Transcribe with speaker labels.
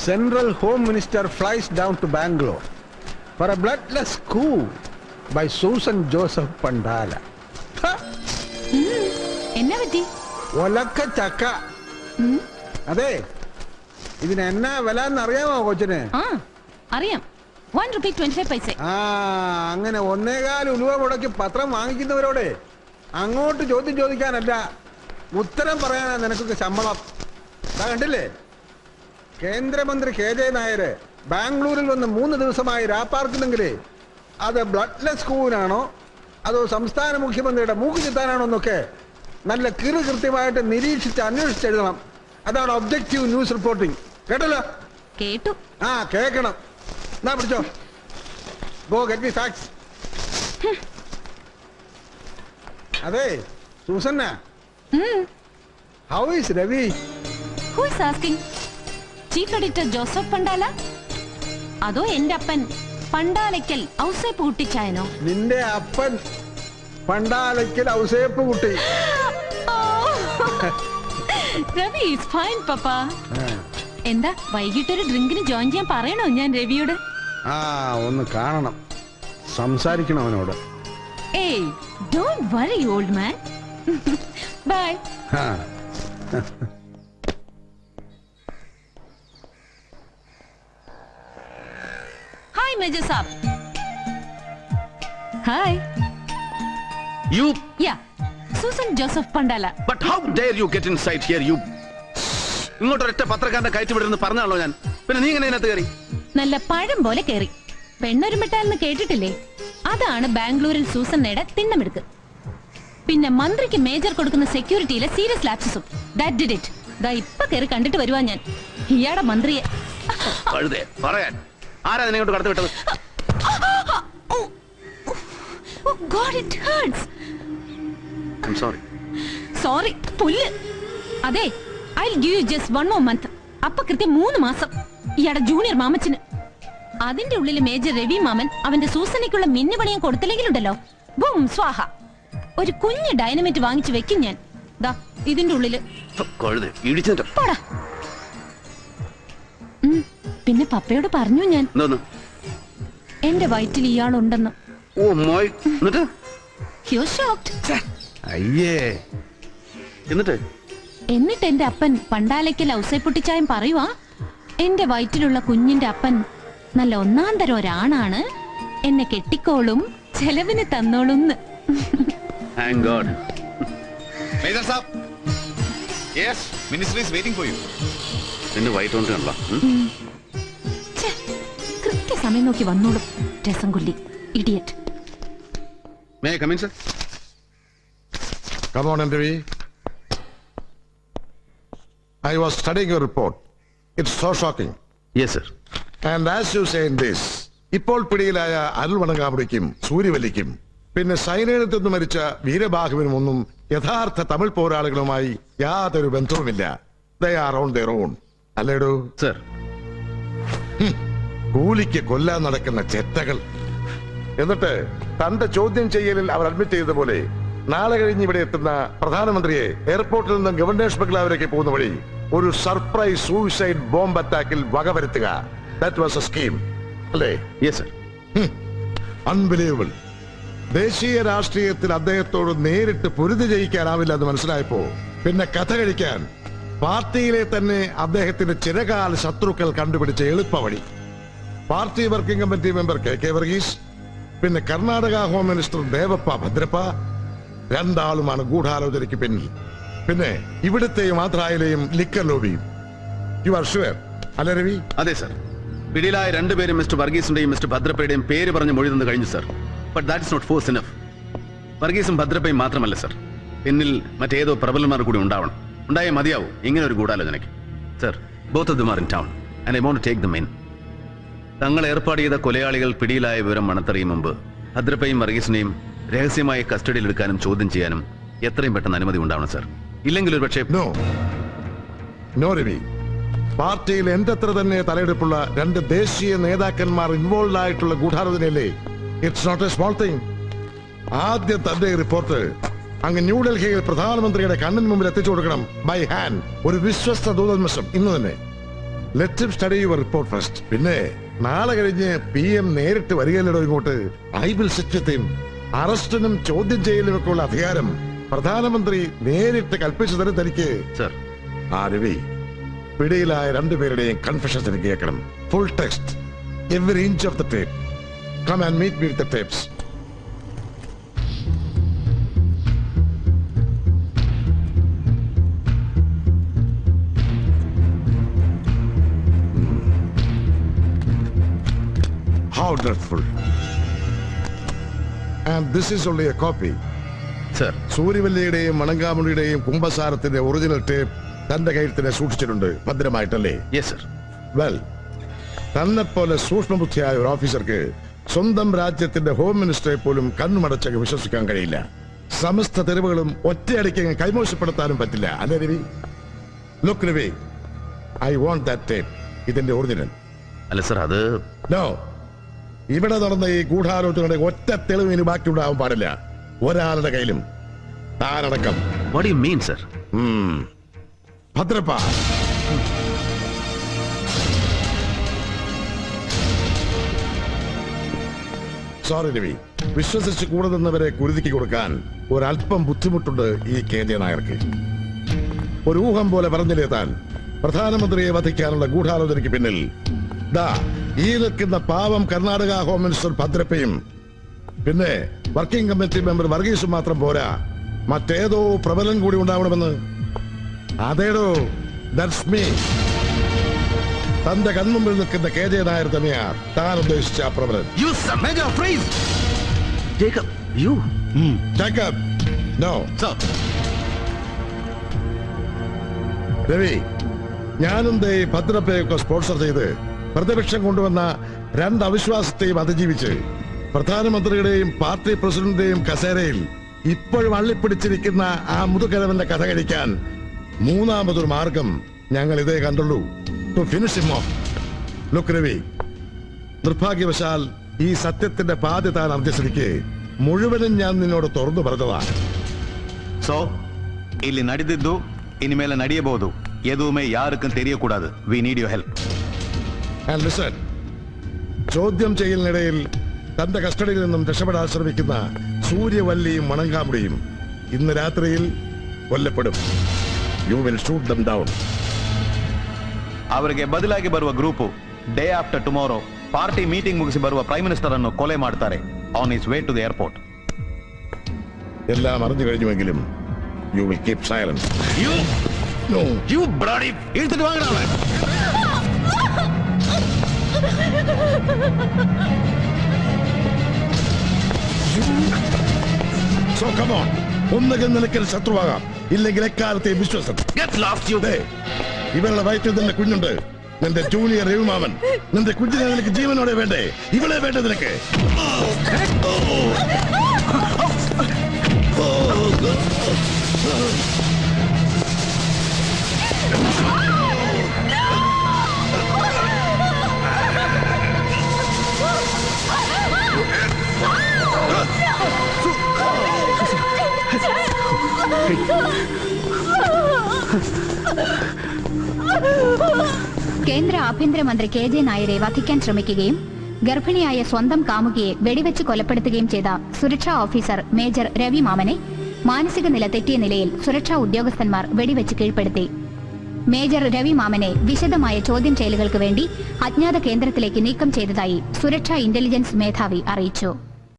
Speaker 1: Central Home Minister flies down to Bangalore for a bloodless coup by Susan Joseph Pandala.
Speaker 2: എന്നാ പറ്റി?
Speaker 1: ഒലക്ക ചക്ക. അതെ, ഇതിന് എന്നാ വില എന്നറിയാമോ കൊച്ചിന്?
Speaker 2: അറിയാം. 1 rupee 25 paise.
Speaker 1: അങ്ങനെ 1.25 രൂപ മുടക്കി പത്രം വാങ്ങിക്കുന്നവരോടെ അങ്ങോട്ട് ചോദ്യം ചോദിക്കാനല്ല, ഉത്തരം പറയാനാ നിനക്കൊക്കെ ശമ്പളം. കണ്ടില്ലേ, കേന്ദ്രമന്ത്രി KJ നായർ ബാംഗ്ലൂരിൽ വന്ന് 3 ദിവസമായി രാപ്പാർക്കുന്നെങ്കിലേ അത് ബ്ലഡ്ലെസ് കൂവിനാണോ അതോ സംസ്ഥാന മുഖ്യമന്ത്രിയുടെ മൂക്ക് ചിത്താനാണോ എന്നൊക്കെ നല്ല കൃത്യമായിട്ട് നിരീക്ഷിച്ച് അന്വേഷിച്ചെഴുതണം. അതാണ് ഒബ്ജക്റ്റീവ് ന്യൂസ് റിപ്പോർട്ടിംഗ്. കേട്ടല്ലോ?
Speaker 2: കേട്ടു.
Speaker 1: കേക്കണം. എന്നാ പിടിച്ചോ. Go get me facts. അതെ Susanna, how is Ravi?
Speaker 2: Who is asking? Chief editor Joseph Pandala അതോ എന്റെ അപ്പൻ പണ്ടാലയ്ക്കൽ ഔസേപ്പ് കുട്ടിച്ചായനോ?
Speaker 1: നിന്റെ അപ്പൻ പണ്ടാലയ്ക്കൽ ഔസേപ്പ് കുട്ടി.
Speaker 2: രവി ഈസ് ഫൈൻ പപ്പ. എന്താ വൈകിട്ടൊരു ഡ്രിങ്കിന് ജോയിൻ ചെയ്യാൻ പറയണോ ഞാൻ രവിയോട്?
Speaker 1: ഒന്ന് കാണണം, സംസാരിക്കണം അവനോട്.
Speaker 2: ഏയ് don't worry old man. Bye. Hi, Major Saab. Hi.
Speaker 3: You?
Speaker 2: Yeah, Susan Joseph Pandala.
Speaker 3: But how dare you get inside here, you? ഇങ്ങോട്ടൊരൊറ്റ പത്രക്കാരന്റെ കയറ്റി വിടുന്നു പറഞ്ഞാണല്ലോ ഞാൻ. പിന്നെ നീ എങ്ങനെ ഇതിനകത്ത് കയറി?
Speaker 2: നല്ല പഴം പോലെ കയറി. പെണ്ണൊരുമിട്ടാലെന്ന് കേട്ടിട്ടില്ലേ? അതാണ് ബാംഗ്ലൂരിൽ സൂസന്നയുടെ തിണ്ണമെടുക്ക്. പിന്നെ മന്ത്രിക്ക് മേജർ കൊടുക്കുന്ന സെക്യൂരിറ്റിയിലെ സീരിയസ് ലാപ്സസും. That did it. ദാ ഇപ്പൊ കയറി കണ്ടിട്ട് വരുവാ ഞാൻ ഇയാടെ മന്ത്രിയെ.
Speaker 3: പറയാൻ ആരാ നിന്നെ ഇങ്ങോട്ട് കടത്തി വിട്ടത്?
Speaker 2: Oh God, it hurts.
Speaker 3: I'm sorry.
Speaker 2: Sorry, പുല്ല്. അതെ, I'll give you just 1 more month. അപ്പൊ കൃത്യം 3 മാസം ഇയാടെ ജൂനിയർ മാമച്ചന്. അതിന്റെ ഉള്ളിൽ മേജർ രവി മാമൻ അവന്റെ സൂസനയ്ക്കുള്ള മിന്നു പണിയും കൊടുത്തില്ലെങ്കിലുണ്ടല്ലോ, ബും സ്വാഹ. ഒരു കുഞ്ഞ് ഡൈനമൈറ്റ് വാങ്ങിച്ചു വെക്കും ഞാൻ. ദാ ഇതിന്റെ ഉള്ളില്. പോടാ. പിന്നെ പപ്പയോട് പറഞ്ഞു ഞാൻ എന്റെ വയറ്റിൽ ഇയാളുണ്ടെന്ന്. എന്നിട്ട് എന്റെ അപ്പൻ പണ്ടാലയ്ക്കൽ ഔസേപ്പൊട്ടിച്ചായം പറയുവാ, എന്റെ വയറ്റിലുള്ള കുഞ്ഞിന്റെ അപ്പൻ നല്ല ഒന്നാം തരം ഒരാണാണ്, എന്നെ കെട്ടിക്കോളും, ചെലവിന് തന്നോളും. കൃത്യസമയം നോക്കി വന്നോളും. രസം കൊല്ലി idiot.
Speaker 3: May I come in, sir?
Speaker 4: Come on, Ravi. I was studying your report. It's so shocking.
Speaker 3: Yes, sir.
Speaker 4: And as you say in this, ഇപ്പോൾ പിടിയിലായ അരുൾ വണങ്ങാമുടിക്കും സൂര്യവല്ലിക്കും പിന്നെ സൈന്യത്തിൽ നിന്ന് മരിച്ച വീരബാഹുവിനും ഒന്നും യഥാർത്ഥ തമിഴ് പോരാളികളുമായി യാതൊരു ബന്ധവുമില്ല. They are on their own. അല്ലേടോ?
Speaker 3: സർ.
Speaker 4: കൂലിക്ക് കൊല്ലാൻ നടക്കുന്ന ചെറ്റകൾ. എന്നിട്ട് തന്റെ ചോദ്യം ചെയ്യലിൽ അവർ അഡ്മിറ്റ് ചെയ്തതുപോലെ നാളെ കഴിഞ്ഞ് ഇവിടെ എത്തുന്ന പ്രധാനമന്ത്രിയെ എയർപോർട്ടിൽ നിന്ന് ഗവർണേഴ്സ് ബംഗ്ലാവിലേക്ക് പോകുന്ന വഴി ഒരു സർപ്രൈസ് സൂയിസൈഡ് ബോംബ് അറ്റാക്കിൽ വകവരുത്തുക. That was a scheme. അല്ലേ?
Speaker 3: Yes, sir.
Speaker 4: Unbelievable. ദേശീയ രാഷ്ട്രീയത്തിൽ അദ്ദേഹത്തോട് നേരിട്ട് പൊരുതി ജയിക്കാനാവില്ല എന്ന് മനസ്സിലായപ്പോ പിന്നെ കഥ കഴിക്കാൻ പാർട്ടിയിലെ തന്നെ അദ്ദേഹത്തിന്റെ ചിരകാല ശത്രുക്കൾ കണ്ടുപിടിച്ച എളുപ്പവഴി. Party working committee member KK Varghese, പിന്നെ കർണാടക ഹോം മിനിസ്റ്റർ ദേവപ്പ ഭദ്രപ്പ, രണ്ടാളുമാണ് ഗൂഢാലോചനയ്ക്ക് പിന്നിൽ. പിന്നെ ഇവിടുത്തെയും ആന്ധ്രയിലെയും ലിക്കർ ലോബിയും. യു ആർ ഷുവർ അല്ലേ രവി?
Speaker 3: അതെ സർ. പിടിയിലായ രണ്ടുപേരും മിസ്റ്റർ വർഗീസിന്റെയും മിസ്റ്റർ ഭദ്രപ്പയുടെയും പേര് പറഞ്ഞ് മൊഴി തന്നു കഴിഞ്ഞു sir. But that is not force enough. വർഗീസും ഭദ്രപ്പയും മാത്രമല്ല സർ, പിന്നിൽ മറ്റേതോ പ്രബലന്മാർ കൂടി ഉണ്ടാവണം. ഉണ്ടായേ മതിയാവും ഇങ്ങനെ ഒരു ഗൂഢാലോചനയ്ക്ക്. Sir, both of them are in town and I want to take them in. തങ്ങൾ ഏർപ്പാട് ചെയ്ത കൊലയാളികൾ പിടിയിലായ വിവരം മണത്തറിയും മുമ്പ് ഭദ്രപ്പയും വർഗീസിനെയും രഹസ്യമായി കസ്റ്റഡിയിൽ എടുക്കാനും ചോദ്യം ചെയ്യാനും എത്രയും പെട്ടെന്ന് അനുമതി ഉണ്ടാവണം സർ. ഇല്ലെങ്കിൽ ഒരു പക്ഷേ
Speaker 4: നോ രവി. പാർട്ടിയിൽ എന്റെ അത്ര തന്നെ തലയെടുപ്പുള്ള 2 ദേശീയ നേതാക്കന്മാർ ഇൻവോൾവ് ആയിട്ടുള്ള ഗൂഢാലോചനയല്ലേ? It's not a small thing. ആദ്യം തന്റെ റിപ്പോർട്ട് അങ്ങ് ന്യൂഡൽഹിയിൽ പ്രധാനമന്ത്രിയുടെ കണ്ണിന് മുമ്പിൽ എത്തിച്ചു കൊടുക്കണം. By hand. ഒരു വിശ്വസ്ത ദൂതന്മഷം ഇന്ന് തന്നെ. Let him study your report first. പിന്നെ നാളെ കഴിഞ്ഞ് PM നേരിട്ട് വരികയല്ലോ ഇങ്ങോട്ട്. I will sit with him. അറസ്റ്റിനും ചോദ്യം ചെയ്യലിനും ഒക്കെ ഉള്ള അധികാരം പ്രധാനമന്ത്രി നേരിട്ട് കൽപ്പിച്ചു തരും തനിക്ക്.
Speaker 3: സർ,
Speaker 4: ആ രവി, പിടിയിലായ രണ്ടുപേരുടെയും കൺഫെഷൻസ് എനിക്ക് കേൾക്കണം. Full text, every inch of the tape. Come and meet me with the tapes. How dreadful. And this is only a copy.
Speaker 3: Sir.
Speaker 4: സൂര്യവല്ലിയുടെയും മണങ്കാമുടിയുടെയും കുംഭസാരത്തിന്റെ ഒറിജിനൽ ടേപ്പ് തന്റെ കയ്യിൽ തന്നെ സൂക്ഷിച്ചിട്ടുണ്ട്, ഭദ്രമായിട്ടല്ലേ?
Speaker 3: Yes sir.
Speaker 4: വെൽ, തന്നെ പോലെ സൂക്ഷ്മബുദ്ധിയായ ഒരു ഓഫീസർക്ക് സ്വന്തം രാജ്യത്തിന്റെ ഹോം മിനിസ്റ്ററെ പോലും കണ്ണുമടച്ചങ്ങ് വിശ്വസിക്കാൻ കഴിയില്ല. സമസ്ത തെരുവുകളും ഒറ്റയടിക്ക് കൈമോശപ്പെടുത്താനും പറ്റില്ല, അല്ലേ Ravi? Look Ravi, I want that tape. ഇതിന്റെ ഒറിജിനൽ.
Speaker 3: അല്ല സർ, അത്
Speaker 4: നോ. ഇവിടെ നടന്ന ഈ ഗൂഢാലോചനയുടെ ഒറ്റ തെളിവ് ഇനി ബാക്കി ഉണ്ടാവാൻ പാടില്ല, ഒരാളുടെ കയ്യിലും, താനടക്കം.
Speaker 3: What you mean sir?
Speaker 4: Bhadrappa, sorry Ravi, വിശ്വസിച്ച് കൂടെ നിന്നവരെ കുരുതിക്ക് കൊടുക്കാൻ ഒരല്പം ബുദ്ധിമുട്ടുണ്ട് ഈ KJ നായർക്ക്. ഒരു ഊഹം പോലെ പറഞ്ഞില്ലേ താൻ, പ്രധാനമന്ത്രിയെ വധിക്കാനുള്ള ഗൂഢാലോചനയ്ക്ക് പിന്നിൽ ദാ ഈ നിൽക്കുന്ന പാവം കർണാടക ഹോം മിനിസ്റ്റർ ഭദ്രപ്പയും പിന്നെ വർക്കിംഗ് കമ്മിറ്റി മെമ്പർ വർഗീസും മാത്രം പോരാ, മറ്റേതോ പ്രബലൻ കൂടി ഉണ്ടാവണമെന്ന്. അതേടോ, ദാറ്റ്സ് മീ. തന്റെ കൺമുമ്പിൽ നിൽക്കുന്ന KJ നായർ തന്നെയാ താൻ ഉദ്ദേശിച്ച ആ പ്രബലൻ. Jacob, no. രവി, ഞാനും ദേ ഭദ്രപ്പയൊക്കെ സ്പോൺസർ ചെയ്ത് പ്രതിപക്ഷം കൊണ്ടുവന്ന രണ്ട് അവിശ്വാസത്തെയും അതിജീവിച്ച് പ്രധാനമന്ത്രിയുടെയും പാർട്ടി പ്രസിഡന്റിന്റെയും കസേരയിൽ ഇപ്പോഴും അള്ളിപ്പിടിച്ചിരിക്കുന്ന ആ മുതുകരവന്റെ കഥ കഴിക്കാൻ മൂന്നാമതൊരു മാർഗം ഞങ്ങൾ ഇതേ കണ്ടുള്ളൂ. To finish him off. Look Ravi, നിർഭാഗ്യവശാൽ ഈ സത്യത്തിന്റെ പാതി താൻ അർജിസ്ഥിതിക്ക് മുഴുവനും ഞാൻ നിന്നോട് തുറന്നു പറഞ്ഞതാ.
Speaker 5: ಸೊ ಇಲ್ಲಿ ನಡೆದಿದ್ದು ಇನ್ಮೇಲೆ ನಡೆಯಬಹುದು. ಎದುವೇ ಯಾರಕ್ಕೂ ತೆರೆಯಕೂಡದು. We need your help.
Speaker 4: And listen, ചോദ്യം ചെയ്യലിനിടയിൽ തന്റെ കസ്റ്റഡിയിൽ നിന്നും രക്ഷപ്പെടാൻ ശ്രമിക്കുന്ന സൂര്യവല്ലിയും മണങ്കാമുടിയും ഇന്ന് രാത്രിയിൽ കൊല്ലപ്പെടും. You will shoot them down.
Speaker 5: ಅವರಿಗೆ ಬದಲಾಗಿ ಬರುವ group day after tomorrow party meeting ಮುಗಿಸಿ ಬರುವ ಪ್ರೈಮ್ ಮಿನಿಸ್ಟರ್ ಅನ್ನು ಕೊಲೆ ಮಾಡ್ತಾರೆ on his way to the airport.
Speaker 4: എല്ലാം അറിഞ്ഞു കഴിഞ്ഞുവെങ്കിലും you will keep silence.
Speaker 3: You bloody എടുത്തിട്ട് വാങ്ങണേ.
Speaker 4: So come on, ഒന്നുകിൽ നിനക്കൊരു ശത്രുവാകാം, ഇല്ലെങ്കിൽ എക്കാലത്തെ വിശ്വസം. ഇവരുടെ വയറ്റിൽ തന്നെ കുഞ്ഞുണ്ട്, നിന്റെ ജൂനിയർ രവിമാമൻ. നിന്റെ കുഞ്ഞിനെ നിനക്ക് ജീവനോടെ വേണ്ടേ? ഇവളെ വേണ്ടേ നിനക്ക്?
Speaker 6: കേന്ദ്ര ആഭ്യന്തരമന്ത്രി KJ നായരെ വധിക്കാൻ ശ്രമിക്കുകയും ഗർഭിണിയായ സ്വന്തം കാമുകിയെ വെടിവെച്ച് കൊലപ്പെടുത്തുകയും ചെയ്ത സുരക്ഷാ ഓഫീസർ മേജർ രവി മാമനെ മാനസിക നില തെറ്റിയ നിലയിൽ സുരക്ഷാ ഉദ്യോഗസ്ഥന്മാർ വെടിവെച്ച് കീഴ്പ്പെടുത്തി. മേജർ രവി മാമനെ വിശദമായ ചോദ്യം ചെയ്യലുകൾക്ക് വേണ്ടി അജ്ഞാത കേന്ദ്രത്തിലേക്ക് നീക്കം ചെയ്തതായി സുരക്ഷാ ഇന്റലിജൻസ് മേധാവി അറിയിച്ചു.